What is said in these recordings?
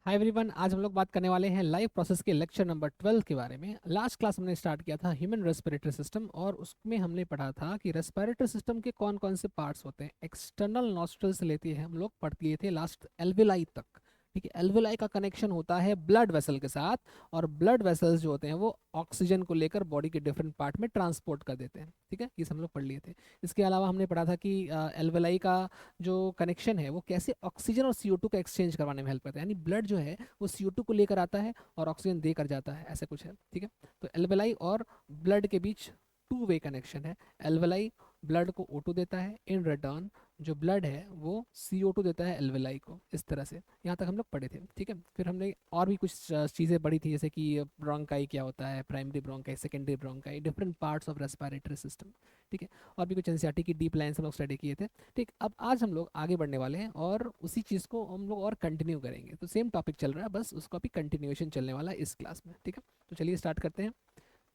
Hi everyone, आज हम लोग बात करने वाले हैं लाइफ प्रोसेस के लेक्चर नंबर 12 के बारे में। लास्ट क्लास हमने स्टार्ट किया था ह्यूमन रेस्पिरेटरी सिस्टम, और उसमें हमने पढ़ा था कि रेस्पिरेटरी सिस्टम के कौन कौन से पार्ट्स होते हैं। एक्सटर्नल नॉस्ट्रल से लेते हैं हम लोग पढ़ लिए थे लास्ट एल्विलाई तक। ठीक है, एल्विलाई का कनेक्शन होता है ब्लड वेसल के साथ, और ब्लड वेसल्स जो होते हैं वो ऑक्सीजन को लेकर बॉडी के डिफरेंट पार्ट में ट्रांसपोर्ट कर देते हैं। ठीक है, ये सब हम लोग पढ़ लिए थे। इसके अलावा हमने पढ़ा था कि एल्विलाई का जो कनेक्शन है वो कैसे ऑक्सीजन और CO2 का एक्सचेंज करवाने में हेल्प करता है। यानी ब्लड जो है वो CO2 को लेकर आता है और ऑक्सीजन देकर जाता है, ऐसा कुछ है। ठीक है, तो एल्वेलाई और ब्लड के बीच टू वे कनेक्शन है। एल्वेलाई ब्लड को O2 देता है, इन रिटर्न जो ब्लड है वो CO2 देता है एल्वेलाई को। इस तरह से यहाँ तक हम लोग पढ़े थे। ठीक है, फिर हमने और भी कुछ चीज़ें पढ़ी थी, जैसे कि ब्रोंकाई क्या होता है, primary bronchi, secondary bronchi, different parts of respiratory system. ठीक है, और भी कुछ एनसीईआरटी की डीप लाइन हम लोग स्टडी किए थे। ठीक, अब आज हम लोग आगे बढ़ने वाले हैं और उसी चीज़ को हम लोग और कंटिन्यू करेंगे। तो सेम टॉपिक चल रहा है, बस उसका भी कंटिन्यूएशन चलने वाला है इस क्लास में। ठीक है, तो चलिए स्टार्ट करते हैं।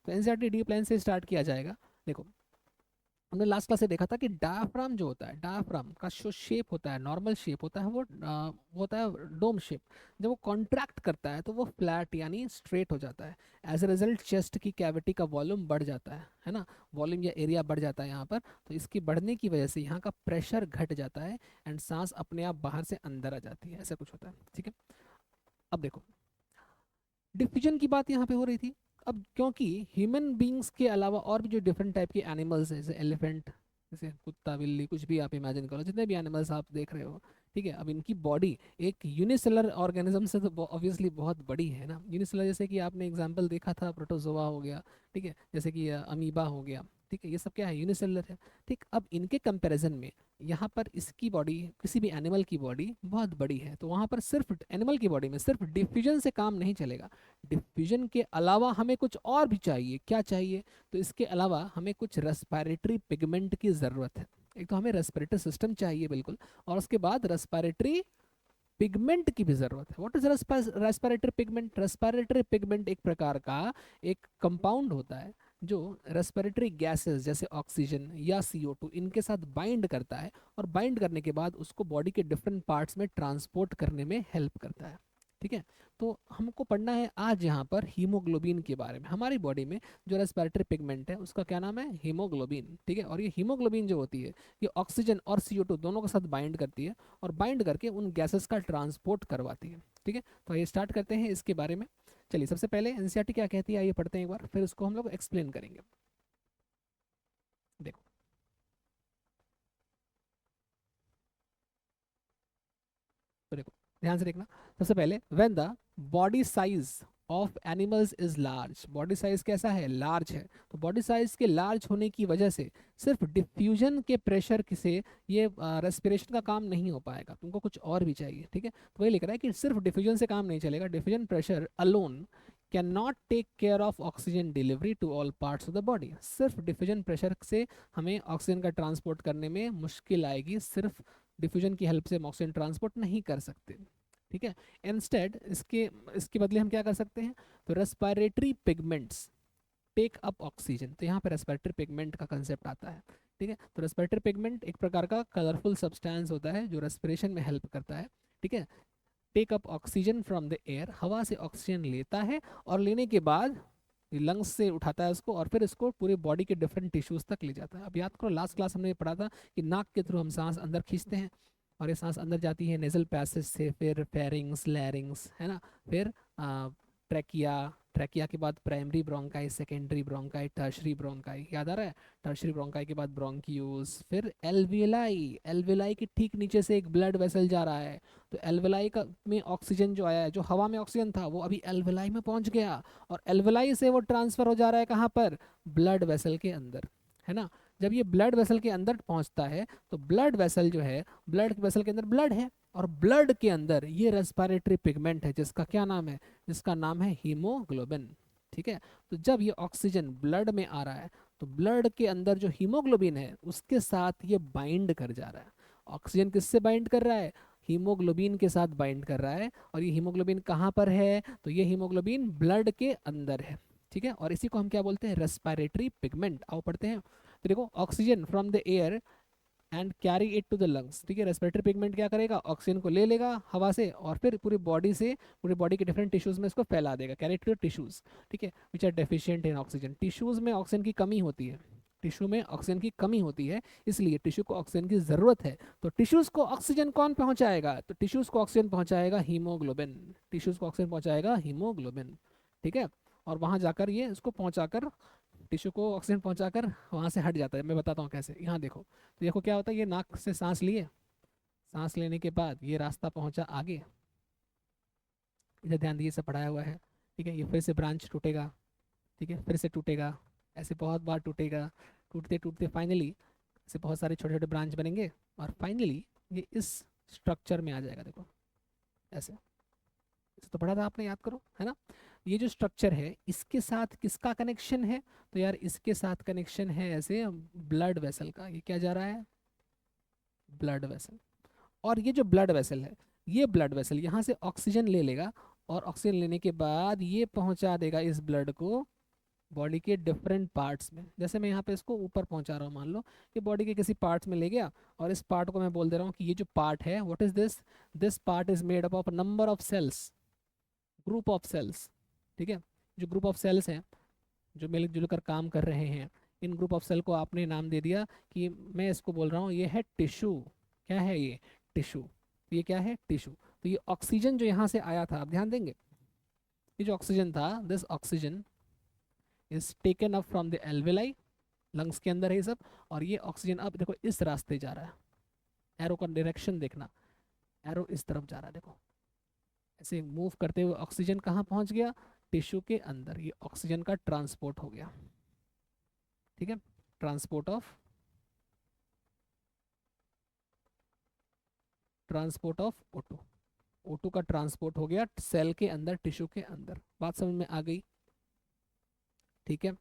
तो एनसीईआरटी डीप लाइन से स्टार्ट किया जाएगा। देखो, हमने लास्ट क्लास से देखा था कि डायाफ्राम जो होता है, डायाफ्राम का जो शेप होता है, नॉर्मल शेप होता है, वो होता है डोम शेप। जब वो कॉन्ट्रैक्ट करता है तो वो फ्लैट यानी स्ट्रेट हो जाता है। एज ए रिजल्ट चेस्ट की कैविटी का वॉल्यूम बढ़ जाता है ना। वॉल्यूम या एरिया बढ़ जाता है यहाँ पर। तो इसकी बढ़ने की वजह से यहाँ का प्रेशर घट जाता है एंड सांस अपने आप बाहर से अंदर आ जाती है, ऐसा कुछ होता है। ठीक है, अब देखो, डिफ्यूजन की बात यहाँ पे हो रही थी। अब क्योंकि ह्यूमन बींग्स के अलावा और भी जो डिफरेंट टाइप के एनिमल्स हैं, जैसे एलिफेंट, जैसे कुत्ता बिल्ली, कुछ भी आप इमेजिन करो, जितने भी एनिमल्स आप देख रहे हो। ठीक है, अब इनकी बॉडी एक यूनिसेलर ऑर्गेनिज्म से तो ऑब्वियसली बहुत बड़ी है ना। यूनिसेलर जैसे कि आपने एग्जांपल देखा था, प्रोटोजोआ हो गया। ठीक है, जैसे कि अमीबा हो गया। ठीक है, ये सब क्या है, यूनिसेलर है। ठीक, अब इनके कंपैरिजन में यहाँ पर इसकी बॉडी, किसी भी एनिमल की बॉडी बहुत बड़ी है। तो वहाँ पर सिर्फ एनिमल की बॉडी में सिर्फ डिफ्यूजन से काम नहीं चलेगा। डिफ्यूजन के अलावा हमें कुछ और भी चाहिए। क्या चाहिए? तो इसके अलावा हमें कुछ रेस्पिरेटरी पिगमेंट की ज़रूरत है। एक तो हमें रेस्पिरेटरी सिस्टम चाहिए बिल्कुल, और उसके बाद रेस्पिरेटरी पिगमेंट की भी जरूरत है। What is respiratory pigment? Respiratory pigment एक प्रकार का एक कंपाउंड होता है जो रेस्पिरेटरी गैसेस जैसे ऑक्सीजन या CO2 इनके साथ बाइंड करता है, और बाइंड करने के बाद उसको बॉडी के डिफरेंट पार्ट्स में ट्रांसपोर्ट करने में हेल्प करता है। ठीक है, तो हमको पढ़ना है आज यहाँ पर हीमोग्लोबिन के बारे में। हमारी बॉडी में जो रेस्पिरेटरी पिगमेंट है उसका क्या नाम है? हीमोग्लोबिन। ठीक है, और ये हीमोग्लोबिन जो होती है ये ऑक्सीजन और CO2 दोनों के साथ बाइंड करती है, और बाइंड करके उन गैसेस का ट्रांसपोर्ट करवाती है। ठीक है, तो ये स्टार्ट करते हैं इसके बारे में। चलिए, सबसे पहले एनसीईआरटी क्या कहती है आइए पढ़ते हैं एक बार, फिर उसको हम लोग एक्सप्लेन करेंगे। देखो, तो देखो, ध्यान से देखना। सबसे पहले, when the body size of animals is large, body size कैसा है? लार्ज है। तो बॉडी साइज के लार्ज होने की वजह से सिर्फ डिफ्यूजन के प्रेशर से ये रेस्पिरेशन का काम नहीं हो पाएगा, तुमको कुछ और भी चाहिए। ठीक है, तो वही लिख रहा है कि सिर्फ डिफ्यूजन से काम नहीं चलेगा। Diffusion pressure alone can not take care of oxygen delivery to all parts of the body. सिर्फ डिफ्यूजन प्रेशर से हमें ऑक्सीजन का ट्रांसपोर्ट करने में मुश्किल आएगी, सिर्फ डिफ्यूजन की हेल्प से हम ऑक्सीजन ट्रांसपोर्ट नहीं कर सकते। ठीक है, इंस्टेड इसके इसके बदले हम क्या कर सकते हैं? तो respiratory pigments take up oxygen. तो यहाँ पे रेस्पिरेटरी पिगमेंट का कंसेप्ट आता है। ठीक है, तो रेस्पिरेटरी पिगमेंट एक प्रकार का कलरफुल सब्सटेंस होता है जो रेस्पिरेशन में हेल्प करता है। ठीक है, take up oxygen from the air, हवा से ऑक्सीजन लेता है, और लेने के बाद लंग्स से उठाता है उसको, और फिर इसको पूरे बॉडी के डिफरेंट टिश्यूज तक ले जाता है। अब याद करो, लास्ट क्लास हमने पढ़ा था कि नाक के थ्रू हम सांस अंदर खींचते हैं, और ये सांस अंदर जाती है नेजल पैसेज से, फिर फेरिंग्स, लैरिंग्स, है ना, फिर ट्रैकिया, ट्रैकिया के बाद primary bronchi, secondary bronchi, tertiary bronchi, याद आ रहा है? टर्शरी ब्रोंकाई के बाद ब्रोंक्यूल्स, फिर एल्विलाई। एल्विलाई के ठीक नीचे से एक ब्लड वेसल जा रहा है। तो एल्विलाई का में ऑक्सीजन जो आया है, जो हवा में ऑक्सीजन था, वो अभी एल्विलाई में पहुंच गया, और एल्विलाई से वो ट्रांसफर हो जा रहा है कहाँ पर? ब्लड वेसल के अंदर, है ना। जब ये ब्लड वेसल के अंदर पहुंचता है तो ब्लड वेसल जो है, ब्लड वेसल के अंदर ब्लड है, और ब्लड के अंदर ये रेस्पिरेटरी पिगमेंट है जिसका क्या नाम है? जिसका नाम है हीमोग्लोबिन। ठीक है, तो जब ये ऑक्सीजन ब्लड में आ रहा है तो ब्लड के अंदर जो हीमोग्लोबिन है उसके साथ ये बाइंड कर जा रहा है। ऑक्सीजन किससे बाइंड कर रहा है? हीमोग्लोबिन के साथ बाइंड कर रहा है। और ये हीमोग्लोबिन कहाँ पर है? तो ये हीमोग्लोबिन ब्लड के अंदर है। ठीक है, और इसी को हम क्या बोलते हैं? Respiratory pigment. आओ पढ़ते हैं। तो देखो, oxygen from the air and carry it to the lungs. ठीक है, रेस्पिरेटरी पिगमेंट क्या करेगा, ऑक्सीजन को ले लेगा हवा से और फिर पूरी बॉडी के डिफरेंट टिश्यूज में इसको फैला देगा, कैरी टू द टिश्यूज। ठीक है, which are deficient in oxygen. Tissues में ऑक्सीजन की कमी होती है, टिश्यू में ऑक्सीजन की कमी होती है, इसलिए टिश्यू को ऑक्सीजन की जरूरत है। तो टिश्यूज को ऑक्सीजन कौन पहुंचाएगा, तो टिश्यूज को ऑक्सीजन पहुंचाएगा हीमोग्लोबिन। टिश्यूज को ऑक्सीजन पहुंचाएगा हीमोग्लोबिन। ठीक है, और वहां जाकर ये इसको पहुंचाकर, टिश्यू को ऑक्सीजन पहुंचाकर वहां से हट जाता है। मैं बताता हूँ कैसे। यहाँ देखो, तो देखो क्या होता है, ये नाक से सांस लिए, सांस लेने के बाद ये रास्ता पहुंचा आगे, इधर ध्यान दिए से पढ़ाया हुआ है। ठीक है, ये फिर से ब्रांच टूटेगा, ठीक है, फिर से टूटेगा, ऐसे बहुत बार टूटेगा, टूटते टूटते फाइनली ऐसे बहुत सारे छोटे छोटे ब्रांच बनेंगे और फाइनली ये इस स्ट्रक्चर में आ जाएगा। देखो ऐसे, इसे तो पढ़ा था आपने, याद करो, है ना। ये जो स्ट्रक्चर है इसके साथ किसका कनेक्शन है, तो यार इसके साथ कनेक्शन है ऐसे ब्लड वेसल का। ये क्या जा रहा है, ब्लड वेसल। और ये जो ब्लड वेसल है, ये ब्लड वेसल यहाँ से ऑक्सीजन ले लेगा और ऑक्सीजन लेने के बाद ये पहुंचा देगा इस ब्लड को बॉडी के डिफरेंट पार्ट्स में। जैसे मैं यहाँ पे इसको ऊपर पहुंचा रहा हूँ, मान लो कि बॉडी के किसी पार्ट्स में ले गया और इस पार्ट को मैं बोल दे रहा हूँ कि ये जो पार्ट है, what is this, this part is made up of number of cells, group of cells. ठीक है, जो ग्रुप ऑफ सेल्स हैं जो मिलजुल कर काम कर रहे हैं, इन ग्रुप ऑफ सेल को आपने नाम दे दिया कि मैं इसको बोल रहा हूँ ये है टिश्यू। क्या है ये, टिश्यू। तो ये क्या है, टिश्यू। तो ये ऑक्सीजन जो यहाँ से आया था, आप ध्यान देंगे, ये जो ऑक्सीजन था, this oxygen is taken up from the alveoli, lungs के अंदर है ये सब, और ये ऑक्सीजन अब देखो इस रास्ते जा रहा है, एरो का डायरेक्शन देखना, एरो इस तरफ जा रहा है, देखो ऐसे मूव करते हुए ऑक्सीजन कहाँ पहुंच गया, टिश्यू के अंदर। ये ऑक्सीजन का ट्रांसपोर्ट हो गया। ठीक है, ट्रांसपोर्ट ऑफ O2, O2 का ट्रांसपोर्ट हो गया सेल के अंदर, टिश्यू के अंदर। बात समझ में आ गई। ठीक है,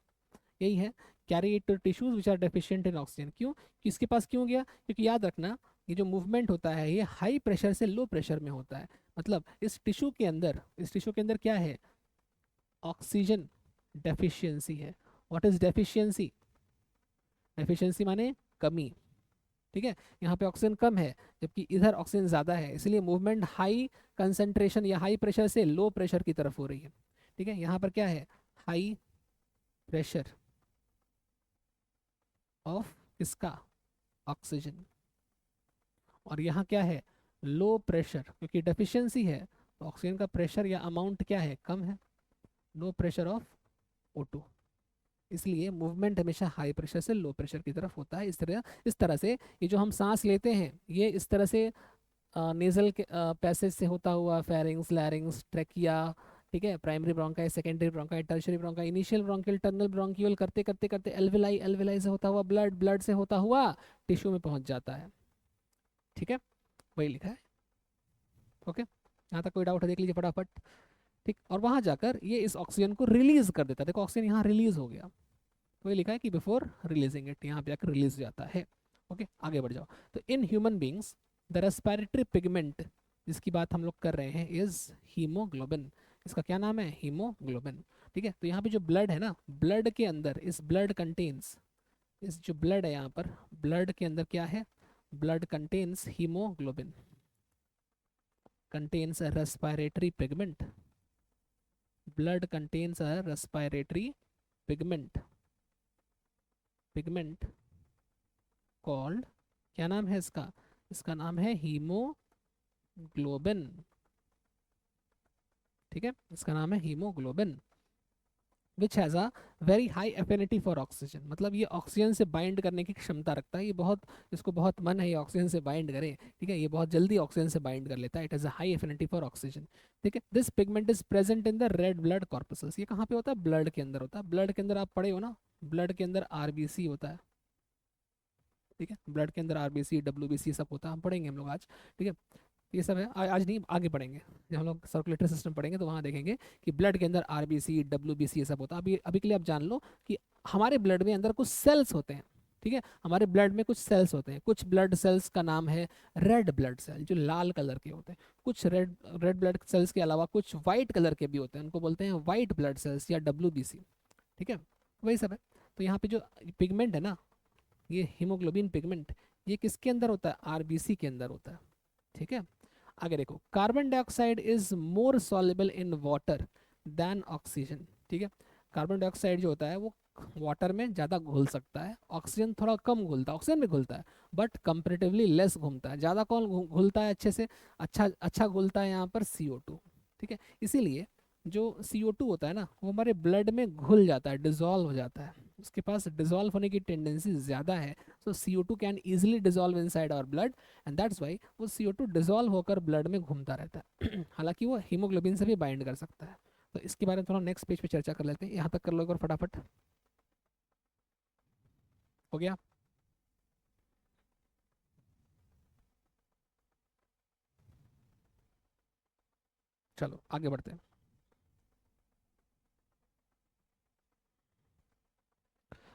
यही है, carry it to tissues which are deficient in oxygen. क्यों, किसके पास क्यों गया, क्योंकि याद रखना ये जो मूवमेंट होता है ये हाई प्रेशर से लो प्रेशर में होता है। मतलब इस टिश्यू के अंदर, इस टिश्यू के अंदर क्या है, ऑक्सीजन डेफिशिएंसी है। व्हाट इज डेफिशिएंसी, डेफिशिएंसी माने कमी। ठीक है, यहाँ पे ऑक्सीजन कम है जबकि इधर ऑक्सीजन ज़्यादा है, इसलिए मूवमेंट हाई कंसंट्रेशन या हाई प्रेशर से लो प्रेशर की तरफ हो रही है। ठीक है, यहाँ पर क्या है, हाई प्रेशर ऑफ किसका, ऑक्सीजन, और यहाँ क्या है, लो प्रेशर, क्योंकि डेफिशिएंसी है तो ऑक्सीजन का प्रेशर या अमाउंट क्या है, कम है, लो प्रेशर ऑफ O2। इसलिए मूवमेंट हमेशा हाई प्रेशर से लो प्रेशर की तरफ होता है। इस तरह से ये जो हम सांस लेते हैं ये इस तरह से नेजल के पैसेज से होता हुआ फेरिंग्स, लैरिंग्स, ट्रेकिया, ठीक है, primary bronchi, secondary bronchi, tertiary bronchi, initial bronchial, terminal bronchial, करते करते करते एल्वेलाई, एल्वेलाई से होता हुआ ब्लड, ब्लड से होता हुआ टिश्यू में पहुंच जाता है। ठीक है, वही लिखा है। ओके, यहाँ तक कोई डाउट है, देख लीजिए फटाफट। ठीक, और वहां जाकर ये इस ऑक्सीजन को रिलीज कर देता है। देखो ऑक्सीजन यहाँ रिलीज हो गया, वही लिखा है कि बिफोर रिलीजिंग इट, यहाँ पे जाकर रिलीज हो जाता है। ओके, आगे बढ़ जाओ। तो in human beings the respiratory pigment जिसकी बात हम लोग कर रहे हैं इज हीमोग्लोबिन। इसका क्या नाम है, हीमोग्लोबिन। ठीक है, तो यहाँ पे जो ब्लड है ना, ब्लड के अंदर, इस ब्लड कंटेन्स, इस जो ब्लड है यहाँ पर, ब्लड के अंदर क्या है, blood contains haemoglobin, contains respiratory pigment, blood contains respiratory pigment, pigment called, क्या नाम है इसका, इसका नाम है हीमोग्लोबिन। ठीक है, इसका नाम है haemoglobin, which has a very high affinity for oxygen. मतलब ये ऑक्सीजन से बाइंड करने की क्षमता रखता है, ये बहुत, इसको बहुत मन है ये ऑक्सीजन से बाइंड करे। ठीक है, ये बहुत जल्दी ऑक्सीजन से बाइंड कर लेता है, it has a high affinity for oxygen. ठीक है, this pigment is present in the red blood corpses. ये कहाँ पे होता है, ब्लड के अंदर होता है। ब्लड के अंदर आप पढ़े हो ना, ब्लड के अंदर RBC होता है। ठीक है, ब्लड के अंदर RBC, WBC सब होता है, हम पढ़ेंगे हम लोग आज। ठीक है, ये सब है, आज नहीं आगे पढ़ेंगे, जब हम लोग सर्कुलेटरी सिस्टम पढ़ेंगे तो वहाँ देखेंगे कि ब्लड के अंदर RBC, WBC ये सब होता है। अभी के लिए आप जान लो कि हमारे ब्लड में अंदर कुछ सेल्स होते हैं। ठीक है, हमारे ब्लड में कुछ सेल्स होते हैं, कुछ ब्लड सेल्स का नाम है रेड ब्लड सेल, जो लाल कलर के होते हैं। कुछ रेड रेड ब्लड सेल्स के अलावा कुछ वाइट कलर के भी होते हैं, उनको बोलते हैं वाइट ब्लड सेल्स या WBC। ठीक है, वही सब है। तो यहाँ पे जो पिगमेंट है ना, ये हीमोग्लोबिन पिगमेंट, ये किसके अंदर होता है? आरबीसी के अंदर होता है। ठीक है, आगे देखो, carbon dioxide is more soluble in water than oxygen. ठीक है, कार्बन डाइऑक्साइड जो होता है वो वाटर में ज़्यादा घुल सकता है, ऑक्सीजन थोड़ा कम घुलता है, ऑक्सीजन भी घुलता है बट कंपेरेटिवली लेस घूमता है। ज़्यादा कौन घुलता है अच्छे से? अच्छा अच्छा घुलता है यहाँ पर CO2। ठीक है, इसीलिए जो CO2 होता है ना वो हमारे ब्लड में घुल जाता है, डिजॉल्व हो जाता है, उसके पास डिजॉल्व होने की टेंडेंसी ज़्यादा है। So CO2 can easily dissolve inside our blood and that's why वो CO2 डिजॉल्व होकर ब्लड में घूमता रहता है। हालांकि वो हीमोग्लोबिन से भी बाइंड कर सकता है। तो इसके बारे में थोड़ा नेक्स्ट पेज पे चर्चा कर लेते हैं, यहाँ तक कर लो एक बार फटाफट। हो गया? चलो आगे बढ़ते हैं।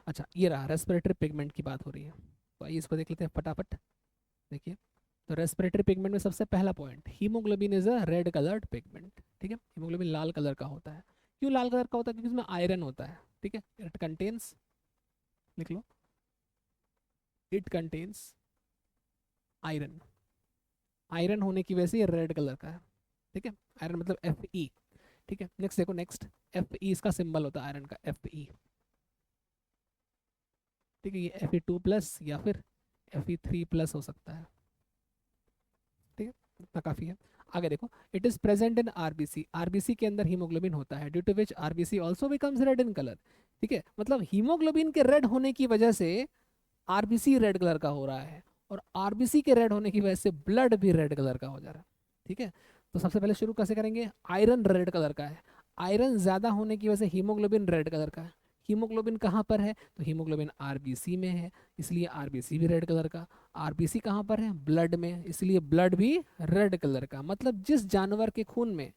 अच्छा, ये रहा रेस्पिरेटरी पिगमेंट की बात हो रही है, तो आइए इसको देख लेते हैं फटाफट। देखिए, तो रेस्पिरेटरी पिगमेंट में सबसे पहला point, haemoglobin is a red coloured pigment. ठीक है, हीमोग्लोबिन लाल कलर का होता है। क्यों लाल कलर का होता है? क्योंकि इसमें आयरन होता है। ठीक है, इट कंटेन्स, लिख लो, इट कंटेन्स आयरन। आयरन होने की वजह से ये रेड कलर का है। ठीक है, आयरन मतलब Fe। ठीक है, नेक्स्ट देखो, नेक्स्ट Fe इसका सिंबल होता है आयरन का, Fe। ठीक है, ये Fe2+ या फिर Fe3+ हो सकता है। ठीक है, इतना काफी है। आगे देखो, it is present in RBC, RBC के अंदर हीमोग्लोबिन होता है, due to which RBC also becomes red in colour. ठीक है, मतलब हीमोग्लोबिन के रेड होने की वजह से आरबीसी रेड कलर का हो रहा है, और आरबीसी के रेड होने की वजह से ब्लड भी रेड कलर का हो जा रहा है। ठीक है, तो सबसे पहले शुरू कैसे करेंगे? आयरन रेड कलर का है, आयरन ज्यादा होने की वजह से हीमोग्लोबिन रेड कलर का है। हीमोग्लोबिन कहाँ पर है? तो हीमोग्लोबिन आरबीसी में है, इसलिए आरबीसी भी रेड कलर का। आरबीसी कहाँ पर है? ब्लड में, इसलिए ब्लड भी रेड कलर का। मतलब जिस जानवर के खून में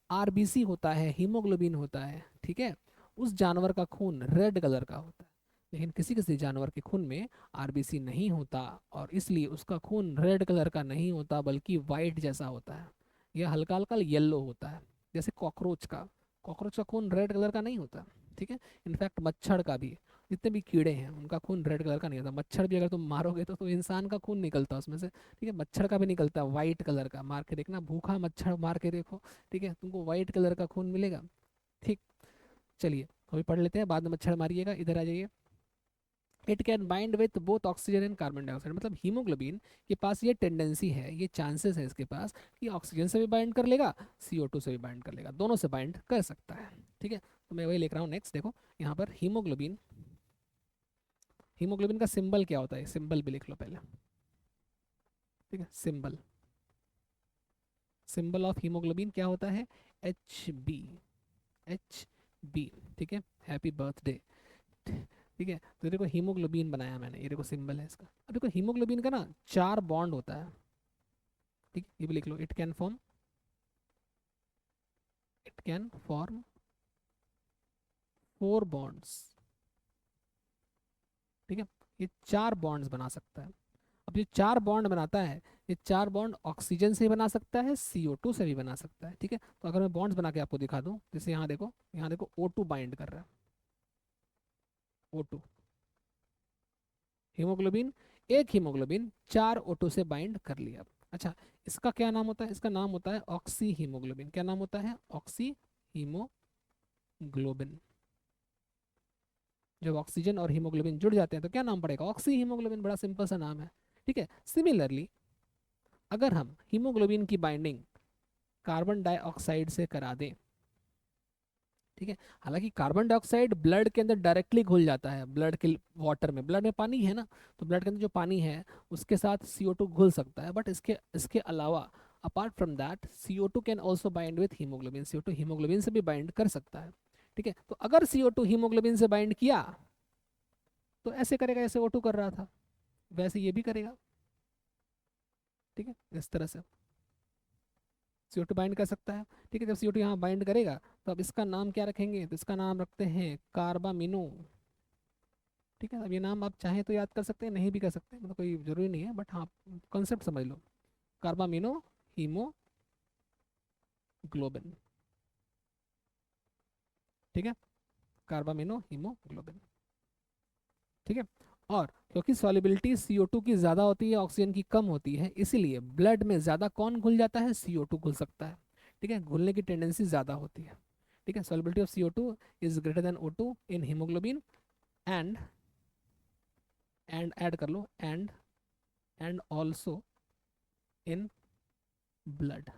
आरबीसी होता है, हीमोग्लोबिन होता है, ठीक है, उस जानवर का खून रेड कलर का होता है। लेकिन किसी किसी जानवर के खून में आरबीसी नहीं होता, और इसलिए उसका खून रेड कलर का नहीं होता बल्कि वाइट जैसा होता है, यह हल्का हल्का येलो होता है। जैसे कॉकरोच का खून रेड कलर का नहीं होता। ठीक है, इनफैक्ट मच्छर का भी, जितने भी कीड़े हैं उनका खून रेड कलर का नहीं होता। मच्छर भी अगर तुम मारोगे तो इंसान का खून निकलता है उसमें से। ठीक है, मच्छर का भी निकलता है वाइट कलर का, मार के देखना, भूखा मच्छर मार के देखो, ठीक है, तुमको व्हाइट कलर का खून मिलेगा। ठीक, चलिए अभी पढ़ लेते हैं, बाद में मच्छर मारिएगा, इधर आ जाइए। It can bind with both oxygen and carbon dioxide, मतलब हीमोग्लोबिन के पास ये टेंडेंसी है, ये चांसेस है इसके पास कि ऑक्सीजन से भी बाइंड कर लेगा, CO2 से भी बाइंड कर लेगा, दोनों से बाइंड कर सकता है। ठीक है, तो मैं वही लिख रहा हूँ। नेक्स्ट देखो, यहाँ पर हीमोग्लोबिन, हीमोग्लोबिन का सिंबल क्या होता है? सिंबल भी लिख लो पहले। ठीक है, सिंबल, सिंबल ऑफ हीमोग्लोबिन क्या होता है? Hb, Hb। ठीक है, हैप्पी बर्थडे। ठीक है, तो देखो हीमोग्लोबिन बनाया मैंने, ये देखो सिंबल है इसका। अब देखो हीमोग्लोबिन का ना 4 बॉन्ड होता है। ठीक है, ये भी लिख लो, इट कैन फॉर्म 4 बॉन्ड्स। ठीक है, ये 4 बॉन्ड्स बना सकता है। अब ये 4 बॉन्ड बनाता है, ये 4 बॉन्ड ऑक्सीजन से भी बना सकता है, CO2 से भी बना सकता है। ठीक है, तो अगर मैं बॉन्ड्स बना के आपको दिखा दूं, जैसे यहाँ देखो, यहाँ देखो O2 बाइंड कर रहा है, O2, हीमोग्लोबिन, एक हीमोग्लोबिन 4 O2 से बाइंड कर लिया। अच्छा, इसका क्या नाम होता है? इसका नाम होता है ऑक्सी हीमोग्लोबिन। क्या नाम होता है? Oxy haemoglobin. जब ऑक्सीजन और हीमोग्लोबिन जुड़ जाते हैं तो क्या नाम पड़ेगा? ऑक्सी हीमोग्लोबिन, बड़ा सिंपल सा नाम है। ठीक है, सिमिलरली अगर हम हीमोग्लोबिन की बाइंडिंग कार्बन डाइऑक्साइड से करा दें, ठीक है, हालांकि कार्बन डाइऑक्साइड ब्लड के अंदर डायरेक्टली घुल जाता है, ब्लड के वाटर में, ब्लड में पानी है ना, तो ब्लड के अंदर जो पानी है उसके साथ CO2 घुल सकता है, बट इसके इसके अलावा apart from that CO2 can also bind with haemoglobin, CO2 haemoglobin से भी बाइंड कर सकता है। ठीक है, तो अगर CO2 हीमोग्लोबिन से बाइंड किया तो ऐसे करेगा जैसे O2 कर रहा था, वैसे ये भी करेगा। ठीक है, इस तरह से CO2 बाइंड कर सकता है। ठीक है, जब CO2 यहाँ बाइंड करेगा तो अब इसका नाम क्या रखेंगे? तो इसका नाम रखते हैं कार्बामिनो। ठीक है, अब ये नाम आप चाहें तो याद कर सकते हैं, नहीं भी कर सकते, मतलब कोई जरूरी नहीं है, बट हाँ कॉन्सेप्ट समझ लो, कार्बामिनो हीमोग्लोबिन। ठीक है, कार्बामिनो हीमोग्लोबिन। ठीक है, और क्योंकि सॉल्युबिलिटी CO2 की ज़्यादा होती है, ऑक्सीजन की कम होती है, इसीलिए ब्लड में ज़्यादा कौन घुल जाता है, CO2 घुल सकता है। ठीक है, घुलने की टेंडेंसी ज़्यादा होती है। ठीक है, solubility of CO2 is greater than O2 in haemoglobin and add कर लो एंड ऑल्सो इन ब्लड।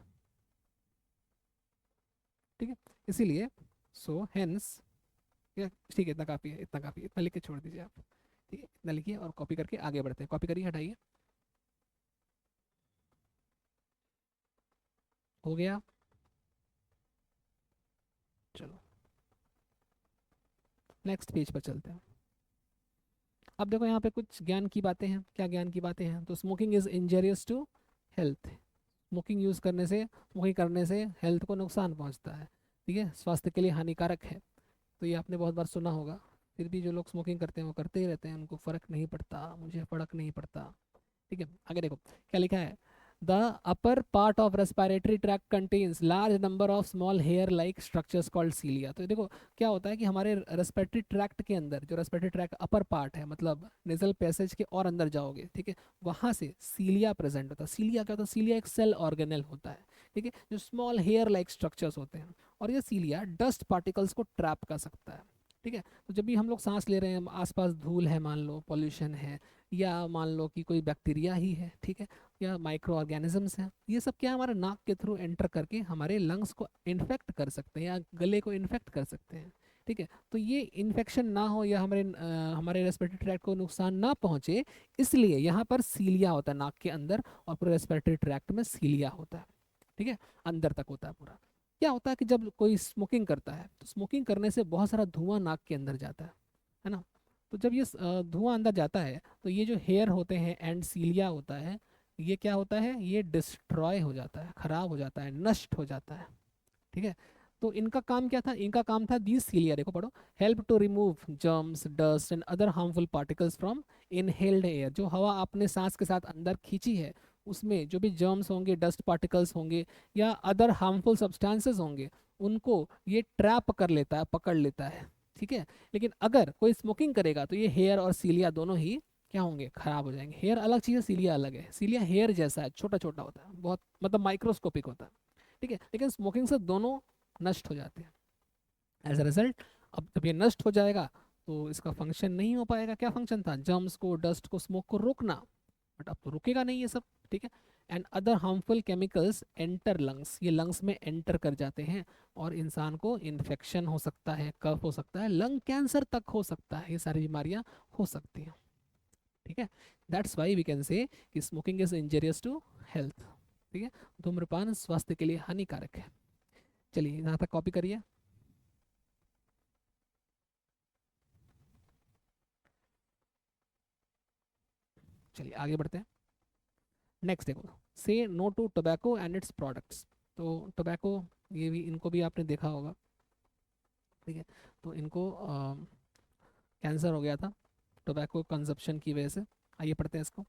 ठीक है, इसीलिए सो हेंस, ठीक है, इतना काफ़ी है, इतना काफ़ी है, इतना लिख के छोड़ दीजिए आप। ठीक है, इतना लिखिए और कॉपी करके आगे बढ़ते हैं। कॉपी करिए, हटाइए, हो गया। चलो नेक्स्ट पेज पर चलते हैं। अब देखो यहाँ पे कुछ ज्ञान की बातें हैं। क्या ज्ञान की बातें हैं? तो smoking is injurious to health. Smoking use करने से, स्मोकिंग करने से हेल्थ को नुकसान पहुँचता है। ठीक है, स्वास्थ्य के लिए हानिकारक है। तो ये आपने बहुत बार सुना होगा। फिर भी जो लोग स्मोकिंग करते हैं वो करते ही रहते हैं, उनको फ़र्क नहीं पड़ता, मुझे फ़र्क नहीं पड़ता। ठीक है, आगे देखो क्या लिखा है। The upper part of respiratory tract contains large number of small hair like structures called cilia. तो देखो क्या होता है कि हमारे रेस्पिरेटरी ट्रैक्ट के अंदर, जो रेस्पिरेटरी ट्रैक्ट अपर पार्ट है, मतलब नेजल पैसेज के और अंदर जाओगे, ठीक है, वहाँ से सीलिया प्रेजेंट होता है। सीलिया क्या होता है? सीलिया एक सेल ऑर्गेनेल होता है, ठीक है, जो स्मॉल हेयर लाइक स्ट्रक्चर्स होते हैं। और ये सीलिया डस्ट पार्टिकल्स को ट्रैप कर सकता है। ठीक है, तो जब भी हम लोग सांस ले रहे हैं, आसपास धूल है, मान लो पॉल्यूशन है, या मान लो कि कोई बैक्टीरिया ही है, ठीक है, या माइक्रो ऑर्गेनिजम्स हैं, ये सब क्या हमारे नाक के थ्रू एंटर करके हमारे लंग्स को इन्फेक्ट कर सकते हैं या गले को इन्फेक्ट कर सकते हैं। ठीक है, तो ये इन्फेक्शन ना हो या हमारे रेस्पिरेटरी ट्रैक्ट को नुकसान ना पहुंचे, इसलिए यहाँ पर सीलिया होता है नाक के अंदर, और पूरे रेस्पिरेटरी ट्रैक्ट में सीलिया होता है। ठीक है, अंदर तक होता है पूरा। क्या होता है कि जब कोई स्मोकिंग करता है तो स्मोकिंग करने से बहुत सारा धुआं नाक के अंदर जाता है ना। तो जब ये धुआं अंदर जाता है तो ये जो हेयर होते हैं एंड सीलिया होता है, ये क्या होता है, ये डिस्ट्रॉय हो जाता है, खराब हो जाता है, नष्ट हो जाता है। ठीक है, तो इनका काम क्या था? इनका काम था, दीज सीलिया, देखो पढ़ो, help to remove germs, dust and other harmful particles from inhaled air. जो हवा आपने सांस के साथ अंदर खींची है, उसमें जो भी जर्म्स होंगे, डस्ट पार्टिकल्स होंगे, या अदर हार्मफुल सब्सटेंसेस होंगे, उनको ये ट्रैप कर लेता है, पकड़ लेता है। ठीक है, लेकिन अगर कोई स्मोकिंग करेगा तो ये हेयर और सीलिया दोनों ही क्या होंगे? खराब हो जाएंगे। हेयर अलग चीज़ है, सीलिया अलग है। सीलिया हेयर जैसा है, छोटा छोटा होता है, बहुत मतलब माइक्रोस्कोपिक होता है। ठीक है, लेकिन स्मोकिंग से दोनों नष्ट हो जाते हैं। एज अ रिजल्ट, अब जब ये नष्ट हो जाएगा तो इसका फंक्शन नहीं हो पाएगा। क्या फंक्शन था? जर्म्स को, डस्ट को, स्मोक को रोकना, बट अब तो रुकेगा नहीं ये सब। ठीक है, and other harmful chemicals enter lungs, ये लंग्स में एंटर कर जाते हैं और इंसान को इन्फेक्शन हो सकता है, कफ हो सकता है, लंग कैंसर तक हो सकता है, ये सारी बीमारियां हो सकती हैं। ठीक है, that's why we can say कि smoking is injurious to health. ठीक है, धूम्रपान स्वास्थ्य के लिए हानिकारक है। चलिए यहाँ तक कॉपी करिए। चलिए आगे बढ़ते हैं। नेक्स्ट देखो, say no to tobacco and its products. तो टोबैको, ये भी, इनको भी आपने देखा होगा। ठीक है, तो इनको कैंसर हो गया था टोबैको कंजप्शन की वजह से। आइए पढ़ते हैं इसको।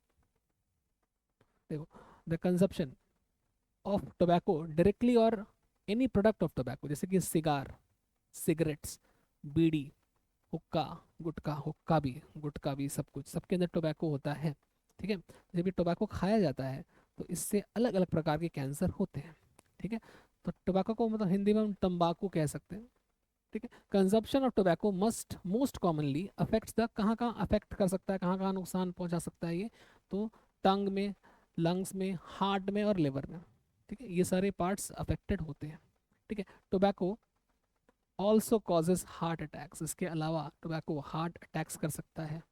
देखो, the consumption of tobacco directly और एनी प्रोडक्ट ऑफ टोबैको, जैसे कि सिगार, सिगरेट्स, बीड़ी, हुक्का, गुटखा भी, सब कुछ, सबके अंदर टोबैको होता है। ठीक है, जब ये टोबैको खाया जाता है तो इससे अलग अलग प्रकार के कैंसर होते हैं। ठीक है, तो टोबैको को मतलब हिंदी में हम तंबाकू कह सकते हैं। ठीक है, consumption of tobacco must most commonly affects the, कहाँ कहाँ अफेक्ट कर सकता है, कहाँ कहाँ नुकसान पहुंचा सकता है ये? तो टंग में, लंग्स में, हार्ट में और लिवर में। ठीक है, ये सारे पार्ट्स अफेक्टेड होते हैं। ठीक है, tobacco also causes heart attacks, इसके अलावा टोबैको हार्ट अटैक्स कर सकता है,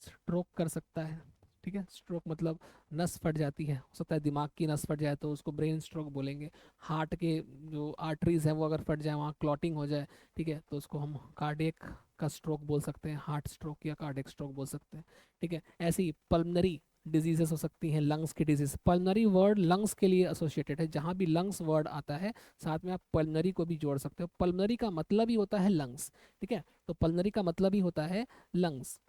स्ट्रोक कर सकता है। ठीक है, स्ट्रोक मतलब नस फट जाती है, हो सकता है दिमाग की नस फट जाए तो उसको ब्रेन स्ट्रोक बोलेंगे। हार्ट के जो आर्टरीज हैं वो अगर फट जाए, वहाँ क्लॉटिंग हो जाए, ठीक है, तो उसको हम कार्डियक का स्ट्रोक बोल सकते हैं, हार्ट स्ट्रोक या कार्डियक स्ट्रोक बोल सकते हैं। ठीक है, ऐसे ही पल्मनरी डिजीजेस हो सकती हैं, लंग्स की डिजीज। पल्मनरी वर्ड लंग्स के लिए एसोसिएटेड है, जहाँ भी लंग्स वर्ड आता है साथ में आप पल्मनरी को भी जोड़ सकते हो। पल्मनरी का मतलब ही होता है लंग्स। ठीक है, तो पल्मनरी का मतलब ही होता है लंग्स।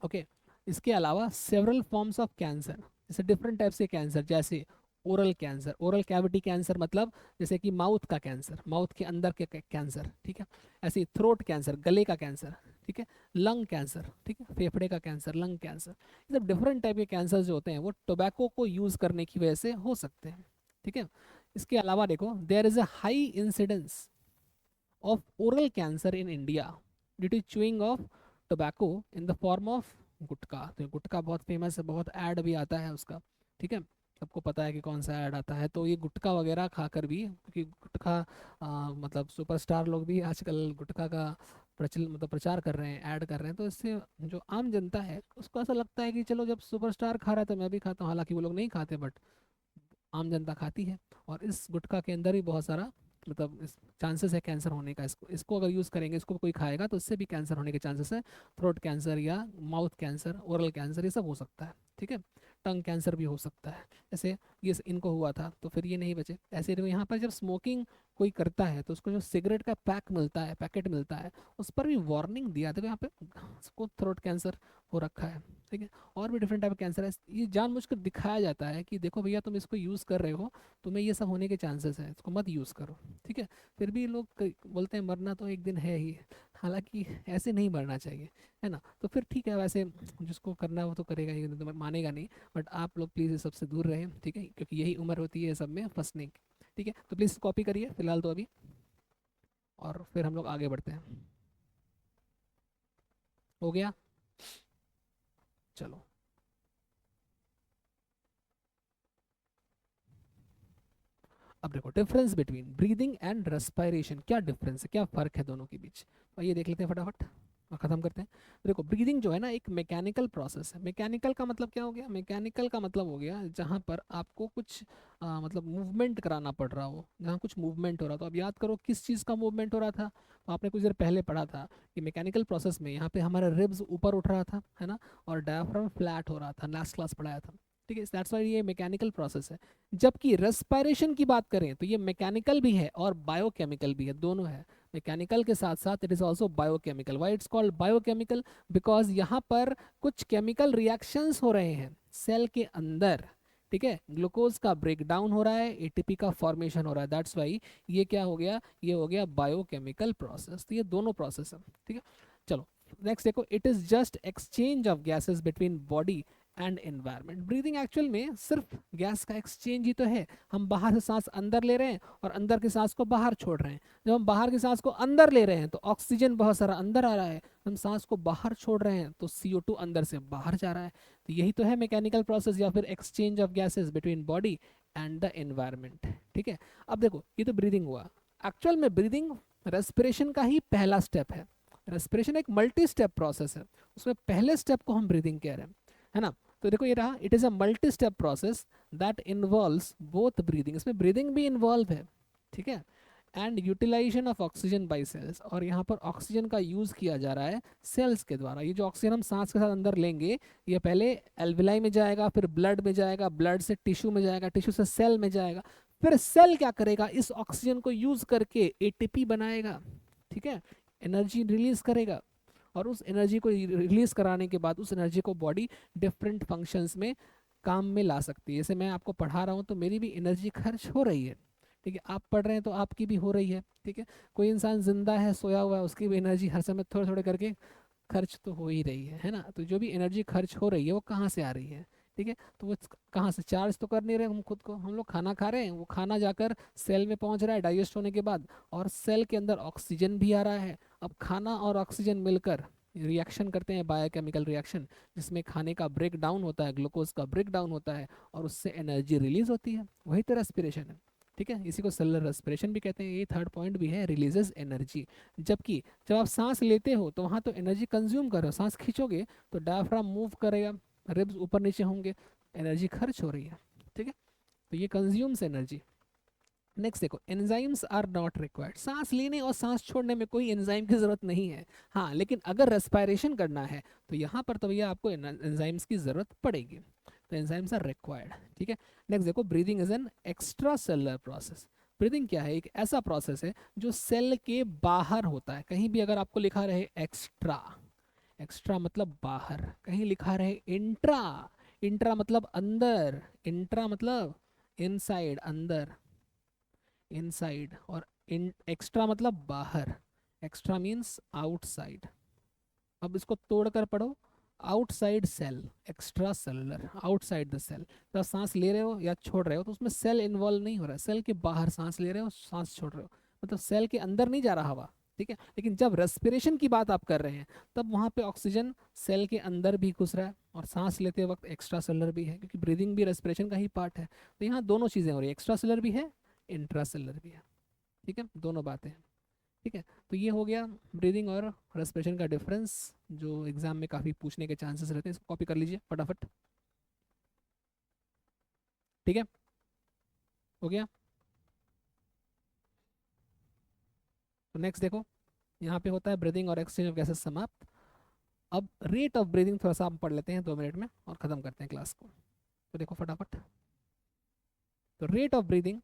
ओके, इसके अलावा सेवरल फॉर्म्स ऑफ कैंसर, जैसे डिफरेंट टाइप्स के कैंसर, जैसे oral cancer, oral cavity cancer मतलब जैसे कि माउथ का कैंसर, माउथ के अंदर के कैंसर, ठीक है। ऐसे ही थ्रोट कैंसर, गले का कैंसर, ठीक है। लंग कैंसर, ठीक है, फेफड़े का कैंसर, लंग कैंसर, ये सब डिफरेंट टाइप के कैंसर जो होते हैं वो टोबैको को यूज करने की वजह से हो सकते हैं, ठीक है। इसके अलावा देखो, there is a high incidence of oral cancer in India due to chewing of tobacco in the form of गुटखा। तो गुटखा बहुत फेमस है, बहुत ऐड भी आता है उसका, ठीक है। सबको पता है कि कौन सा ऐड आता है। तो ये गुटखा वगैरह खाकर भी, क्योंकि गुटखा मतलब सुपरस्टार लोग भी आजकल गुटखा का प्रचल मतलब प्रचार कर रहे हैं, ऐड कर रहे हैं, तो इससे जो आम जनता है उसको ऐसा लगता है कि चलो जब सुपरस्टार खा रहा है तो मैं भी खाता हूँ, हालांकि वो लोग नहीं खाते बट आम जनता खाती है। और इस गुटखा के अंदर भी बहुत सारा मतलब इस चांसेस है कैंसर होने का। इसको इसको अगर यूज़ करेंगे, इसको कोई खाएगा तो इससे भी कैंसर होने के चांसेस है। थ्रोट कैंसर या माउथ कैंसर, ओरल कैंसर, ये सब हो सकता है, ठीक है। टंग कैंसर भी हो सकता है। जैसे ये इनको हुआ था तो फिर ये नहीं बचे। ऐसे ही यहाँ पर जब स्मोकिंग कोई करता है तो उसको जो सिगरेट का पैक मिलता है, पैकेट मिलता है, उस पर भी वार्निंग दिया था, यहाँ पे उसको थ्रोट कैंसर हो रखा है, ठीक है। और भी डिफरेंट टाइप का कैंसर है, ये जानबूझकर दिखाया जाता है कि देखो भैया तुम इसको यूज़ कर रहे हो, तुम्हें ये सब होने के चांसेस हैं, इसको मत यूज़ करो, ठीक है। फिर भी लोग बोलते हैं मरना तो एक दिन है ही, हालांकि ऐसे नहीं मरना चाहिए, है ना। तो फिर ठीक है, वैसे जिसको करना है वो तो करेगा ही, तो मानेगा नहीं। बट आप लोग प्लीज़ इस सबसे दूर रहें, ठीक है, क्योंकि यही उम्र होती है सब में फंसने की, ठीक है। तो प्लीज़ कॉपी करिए फिलहाल तो अभी, और फिर हम लोग आगे बढ़ते हैं। हो गया, चलो। अब देखो, difference between breathing and respiration, क्या डिफरेंस है, क्या फ़र्क है दोनों के बीच, तो ये देख लेते हैं फटाफट और ख़त्म करते हैं। देखो, ब्रीदिंग जो है ना एक मैकेनिकल प्रोसेस है। मैकेनिकल का मतलब क्या हो गया, मैकेनिकल का मतलब हो गया जहाँ पर आपको कुछ मतलब मूवमेंट कराना पड़ रहा हो, जहाँ कुछ मूवमेंट हो रहा। तो अब याद करो किस चीज़ का मूवमेंट हो रहा था, तो आपने कुछ देर पहले पढ़ा था कि मैकेनिकल प्रोसेस में यहाँ पे हमारा रिब्स ऊपर उठ रहा था, है ना, और डायफ्राम फ्लैट हो रहा था, लास्ट क्लास पढ़ाया था, ठीक है। दैट्स वाई ये मैकेनिकल प्रोसेस है। जबकि रेस्पिरेशन की बात करें तो ये मैकेनिकल भी है और बायोकेमिकल भी है, दोनों है। मैकेनिकल के साथ साथ it is also biochemical. Why it's called biochemical, because यहाँ पर कुछ केमिकल रिएक्शंस हो रहे हैं सेल के अंदर, ठीक है। ग्लूकोज का ब्रेक डाउन हो रहा है, एटीपी का फॉर्मेशन हो रहा है, दैट्स वाई ये क्या हो गया, ये हो गया बायोकेमिकल प्रोसेस। तो ये दोनों प्रोसेस है, ठीक है। चलो नेक्स्ट देखो, it is just exchange of gases between body and environment. Breathing actual में सिर्फ गैस का एक्सचेंज ही तो है। हम बाहर से सांस अंदर ले रहे हैं और अंदर की सांस को बाहर छोड़ रहे हैं। जब हम बाहर की सांस को अंदर ले रहे हैं तो ऑक्सीजन बहुत सारा अंदर आ रहा है, हम सांस को बाहर छोड़ रहे हैं तो CO2 अंदर से बाहर जा रहा है। तो यही तो है मैकेनिकल प्रोसेस या फिर exchange of gases between body and the environment, ठीक है। अब देखो, ये तो ब्रीदिंग हुआ। एक्चुअल में ब्रीदिंग रेस्पिरेशन का ही पहला स्टेप है। रेस्पिरेशन एक मल्टी स्टेप प्रोसेस है, उसमें पहले स्टेप को हम ब्रीदिंग कह रहे हैं, है ना। तो देखो ये रहा, it is a multi step process that involves both breathing, इसमें ब्रीदिंग भी इन्वॉल्व है, ठीक है, and utilisation of oxygen by cells. और यहाँ पर ऑक्सीजन का यूज़ किया जा रहा है सेल्स के द्वारा। ये जो ऑक्सीजन हम सांस के साथ अंदर लेंगे, ये पहले एल्विलाई में जाएगा, फिर ब्लड में जाएगा, ब्लड से टिश्यू में जाएगा, टिश्यू से सेल में जाएगा, फिर सेल क्या करेगा, इस ऑक्सीजन को यूज़ करके ATP बनाएगा, ठीक है, एनर्जी रिलीज करेगा। और उस एनर्जी को रिलीज कराने के बाद उस एनर्जी को बॉडी डिफरेंट फंक्शंस में काम में ला सकती है। जैसे मैं आपको पढ़ा रहा हूँ तो मेरी भी एनर्जी खर्च हो रही है, ठीक है। आप पढ़ रहे हैं तो आपकी भी हो रही है, ठीक है। कोई इंसान जिंदा है, सोया हुआ है, उसकी भी एनर्जी हर समय थोड़े थोड़े करके खर्च तो हो ही रही है ना। तो जो भी एनर्जी खर्च हो रही है वो कहाँ से आ रही है, ठीक है। तो वो कहाँ से, चार्ज तो कर नहीं रहे हम खुद को, हम लोग खाना खा रहे हैं, वो खाना जाकर सेल में पहुंच रहा है डाइजेस्ट होने के बाद, और सेल के अंदर ऑक्सीजन भी आ रहा है। अब खाना और ऑक्सीजन मिलकर रिएक्शन करते हैं, बायोकेमिकल रिएक्शन, जिसमें खाने का ब्रेक डाउन होता है, ग्लूकोज का ब्रेक डाउन होता है, और उससे एनर्जी रिलीज होती है, वही तो रेस्पिरेशन है, ठीक है। इसी को सेलुलर रेस्पिरेशन भी कहते हैं। ये थर्ड पॉइंट भी है, रिलीजेस एनर्जी। जबकि जब आप सांस लेते हो तो वहाँ तो एनर्जी कंज्यूम कर रहे हो, सांस खींचोगे तो डायफ्राम मूव करेगा, रिब्स ऊपर नीचे होंगे, एनर्जी खर्च हो रही है, ठीक है। तो ये कंज्यूम्स एनर्जी। नेक्स्ट देखो, एंजाइम्स आर नॉट रिक्वायर्ड। सांस लेने और सांस छोड़ने में कोई एंजाइम की जरूरत नहीं है, हाँ, लेकिन अगर रेस्पिरेशन करना है तो यहाँ पर तो भैया आपको एंजाइम्स की जरूरत पड़ेगी। तो एंजाइम्स आर रिक्वायर्ड, ठीक है। नेक्स्ट देखो, breathing is an extra cellular process. Breathing क्या है, एक ऐसा प्रोसेस है जो सेल के बाहर होता है। कहीं भी अगर आपको लिखा रहे एक्स्ट्रा, एक्स्ट्रा मतलब बाहर, कहीं लिखा रहे इंट्रा, इंट्रा मतलब अंदर, इंट्रा मतलब इनसाइड अंदर, इनसाइड, और इन एक्स्ट्रा मतलब बाहर, एक्स्ट्रा मीन्स आउटसाइड। अब इसको तोड़कर पढ़ो, outside cell, extracellular, outside the cell. तो सांस ले रहे हो या छोड़ रहे हो तो उसमें सेल इन्वॉल्व नहीं हो रहा है, सेल के बाहर सांस ले रहे हो, सांस छोड़ रहे हो, मतलब सेल के अंदर नहीं जा रहा हवा, ठीक है। लेकिन जब रेस्पिरेशन की बात आप कर रहे हैं तब वहाँ पे ऑक्सीजन सेल के अंदर भी घुस रहा है और सांस लेते वक्त एक्स्ट्रा सेलुलर भी है, क्योंकि ब्रीदिंग भी रेस्पिरेशन का ही पार्ट है। तो यहाँ दोनों चीज़ें हो रही है, एक्स्ट्रा सेलुलर भी है, इंट्रा सेलुलर भी है, ठीक है, दोनों बातें हैं, ठीक है। तो ये हो गया ब्रीदिंग और रेस्पिरेशन का डिफरेंस, जो एग्जाम में काफ़ी पूछने के चांसेस रहते हैं। इसको कॉपी कर लीजिए फटाफट, ठीक है, हो गया। तो नेक्स्ट देखो, यहाँ पे होता है ब्रीदिंग और एक्सचेंज ऑफ गैसेस समाप्त। अब रेट ऑफ ब्रीदिंग थोड़ा सा हम पढ़ लेते हैं 2 मिनट में और ख़त्म करते हैं क्लास को। तो देखो फटाफट, तो rate of breathing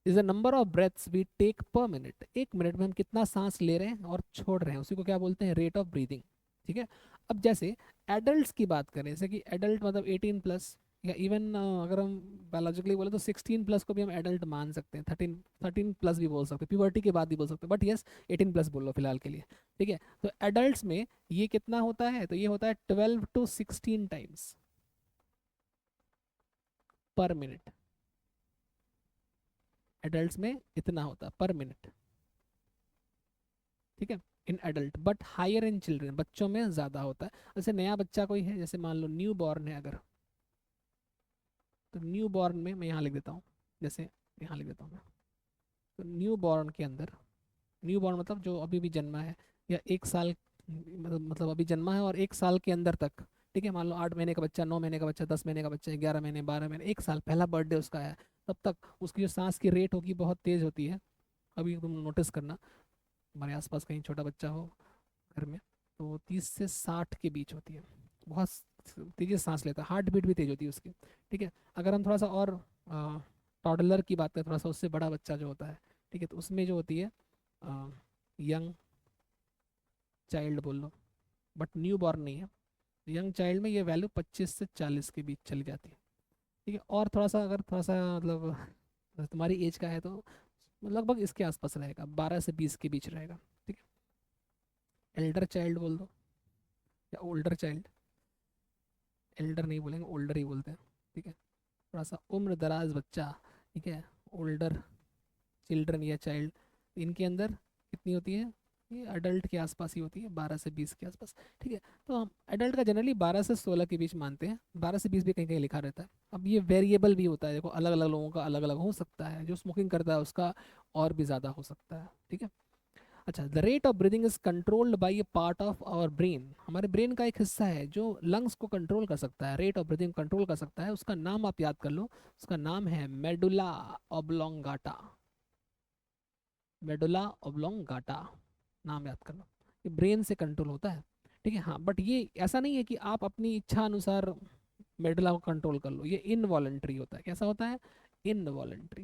is the number of breaths we take per minute. 1 minute में हम कितना सांस ले रहे हैं और छोड़ रहे हैं, उसी को क्या बोलते हैं, रेट ऑफ ब्रीदिंग, ठीक है। अब जैसे एडल्ट्स की बात करें, जैसे कि एडल्ट मतलब 18+, या इवन अगर हम बायोलॉजिकली बोले तो 16+ को भी हम एडल्ट मान सकते हैं, 13+ भी बोल सकते हैं, प्यूबर्टी के बाद भी बोल सकते हैं, बट यस 18+ बोलो फिलहाल के लिए, ठीक है। तो एडल्ट्स में ये कितना होता है, तो ये होता है 12 to 16 times per minute. Adults में इतना होता है पर मिनट, ठीक है, in adult, but higher in children, बच्चों में ज़्यादा होता है। जैसे नया बच्चा कोई है, जैसे मान लो न्यू बॉर्न है अगर, तो न्यू बॉर्न में मैं यहाँ लिख देता हूँ, जैसे यहाँ लिख देता हूँ मैं, तो न्यू बॉर्न के अंदर, न्यू बॉर्न मतलब जो अभी भी जन्मा है, या 1 साल, मतलब अभी जन्मा है और 1 साल के अंदर तक, ठीक है, मान लो 8 महीने का बच्चा, 9 महीने का बच्चा, 10 महीने का बच्चा, 11 महीने, 12 महीने, 1 साल, पहला बर्थडे उसका है, तब तक उसकी जो सांस की रेट होगी बहुत तेज़ होती है। अभी तुम नोटिस करना, हमारे आसपास कहीं छोटा बच्चा हो घर में, तो 30 से 60 के बीच होती है, बहुत तेज़ी से सांस लेता है, हार्ट बीट भी तेज़ होती है उसकी, ठीक है। अगर हम थोड़ा सा और टॉडलर की बात करें, थोड़ा सा उससे बड़ा बच्चा जो होता है, ठीक है, तो उसमें जो होती है यंग चाइल्ड बोल लो, बट न्यू बॉर्न नहीं है, यंग चाइल्ड में ये वैल्यू 25 से 40 के बीच चली जाती है, ठीक है। और थोड़ा सा अगर थोड़ा सा मतलब तुम्हारी एज का है तो लगभग इसके आसपास रहेगा, 12 से 20 के बीच रहेगा, ठीक है। एल्डर चाइल्ड बोल दो या ओल्डर चाइल्ड, एल्डर नहीं बोलेंगे, ओल्डर ही बोलते हैं, ठीक है। थोड़ा सा उम्र दराज बच्चा, ठीक है, ओल्डर चिल्ड्रन या चाइल्ड, इनके अंदर कितनी होती है, ये अडल्ट के आसपास ही होती है, 12 से 20 के आसपास, ठीक है। तो हम अडल्ट का जनरली 12 से 16 के बीच मानते हैं, 12 से 20 भी कहीं कहीं लिखा रहता है। अब ये वेरिएबल भी होता है, देखो अलग अलग लोगों का अलग अलग हो सकता है, जो स्मोकिंग करता है उसका और भी ज़्यादा हो सकता है, ठीक है। अच्छा, the rate of breathing is controlled by a part of our brain, हमारे ब्रेन का एक हिस्सा है जो लंग्स को कंट्रोल कर सकता है, रेट ऑफ ब्रीदिंग कंट्रोल कर सकता है, उसका नाम आप याद कर लो, उसका नाम है मेडुला ऑब्लोंगाटा, मेडुला ऑब्लोंगाटा, नाम याद कर लो, ये ब्रेन से कंट्रोल होता है, ठीक है। हाँ, बट ये ऐसा नहीं है कि आप अपनी इच्छा अनुसार मेडुला को कंट्रोल कर लो, ये इनवॉलेंट्री होता है। कैसा होता है, इनवॉलेंट्री,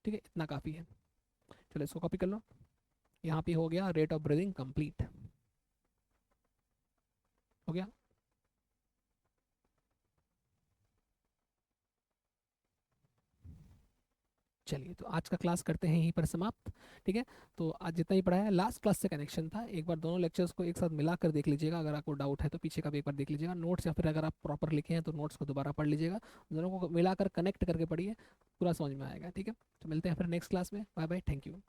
ठीक है, इतना काफ़ी है। चलो इसको कॉपी कर लो, यहाँ पे हो गया रेट ऑफ ब्रीदिंग कंप्लीट, हो गया। चलिए, तो आज का क्लास करते हैं यहीं पर समाप्त, ठीक है। तो आज जितना ही पढ़ा है लास्ट क्लास से कनेक्शन था, एक बार दोनों लेक्चर्स को एक साथ मिलाकर देख लीजिएगा, अगर आपको डाउट है तो पीछे का भी एक बार देख लीजिएगा नोट्स, या फिर अगर आप प्रॉपर लिखे हैं तो नोट्स को दोबारा पढ़ लीजिएगा, दोनों को मिलाकर कनेक्ट करके पढ़िए, पूरा समझ में आएगा, ठीक है। तो मिलते हैं फिर नेक्स्ट क्लास में, बाय बाय, थैंक यू।